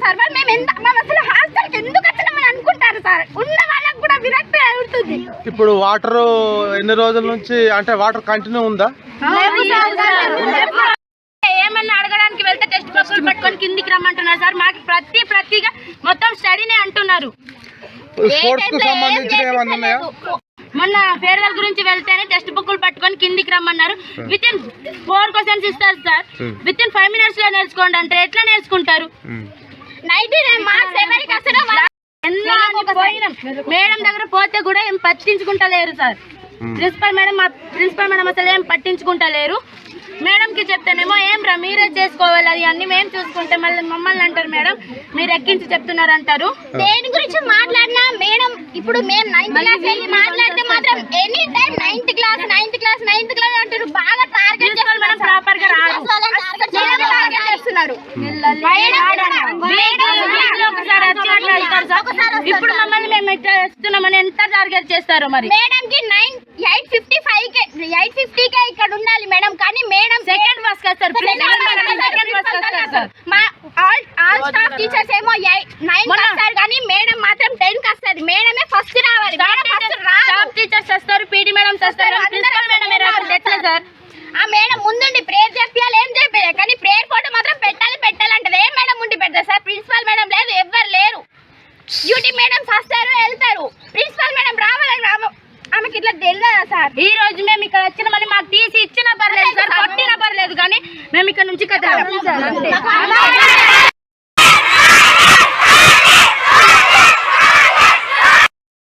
Sir. మేము అసలు హాస్టల్కి ఎందుకు వచ్చినామని అనుకుంటారు సార్. ఉన్న వాళ్ళకి కూడా విరక్తి అవుతుంది. ఇప్పుడు వాటర్ ఎన్ని రోజుల నుంచి అంటే వాటర్ కంటిన్యూ ఉందా? ఏమన్నా అడగడానికి వెళ్తే టెక్స్ట్ బుక్లు పట్టుకొని కిందికి రమ్మంటున్నారు సార్. మాకు ప్రతిగా మొత్తం స్టడీనే అంటున్నారు. స్పోర్ట్స్ కు సంబంధించిన ఏమన్నా ఉన్నాయా? మొన్న ఫేర్వెల్ గురించి వెళ్తేనే టెక్స్ట్ బుక్లు పట్టుకొని కిందికి రమ్మన్నారు. విత్ ఇన్ 4 క్వశ్చన్స్ ఇస్తారు సార్. విత్ ఇన్ 5 minutes లో నేర్చుకోండి అంటే ఎట్లా నేర్చుకుంటారు? మేడం దగ్గర పోతే కూడా ఏం పట్టించుకుంటలేరు సార్. ప్రిన్సిపల్ మేడం అసలు ఏం పట్టించుకుంటలేరు. మేడంకి చెప్తానేమో ఏం రా మీరే చేసుకోవాలి, అది అన్ని మేము చూసుకుంటే మళ్ళీ మమ్మల్ని అంటారు మేడం మీరు ఎక్కించి చెప్తున్నారు అంటారు. దేని గురించి మాట్లాడినా మేడం ఇప్పుడు మేము 9th క్లాస్ వెళ్ళి మాట్లాడితే మాత్రం ఎనీ టైం 9th క్లాస్ అంటారు. బాగా టార్గెట్ చేస్తున్నారు మేడం. ప్రాపర్ గా రాదు చేస్తున్నారు. ఇప్పుడు మమ్మల్ని మేము ఇట్లా చేస్తున్నామని ఎంత టార్గెట్ చేస్తారు మరి? మేడం కి 8:50కే ఇక్కడ ఉండాలి మేడం. కానీ madam second bus sir. All staff teachers ఏమో 9 వస్తారు కానీ మేడం మాత్రం 10 కి వస్తుంది. మేడమే ఫస్ట్ రావాలి. స్టాఫ్ టీచర్స్ వస్తారు, పీటీ మేడమ్స్ వస్తారు, ప్రిన్సిపల్ మేడం ఎట్లా సార్? ఆ మేడం ముందుండి ప్రేయర్ చెప్పాలి, ఏం చెప్పాలి కానీ ప్రేయర్ ఫోటో మాత్రం పెట్టాలంటది. ఏ మేడం ఉండి పెడతారు సార్? ప్రిన్సిపల్ మేడం లేదు, ఎవ్వరు లేరు. డ్యూటీ మేడమ్స్ వస్తారు వెళ్తారు. ప్రిన్సిపల్ మేడం రావాలి. ఆమెకి ఇట్లా తెలియదా సార్? ఈ రోజు మేము ఇక్కడ వచ్చిన మళ్ళీ మాకు తీసి ఇచ్చిన పర్లేదు సార్, కొట్టిన పర్లేదు కానీ మేము ఇక్కడ నుంచి కదా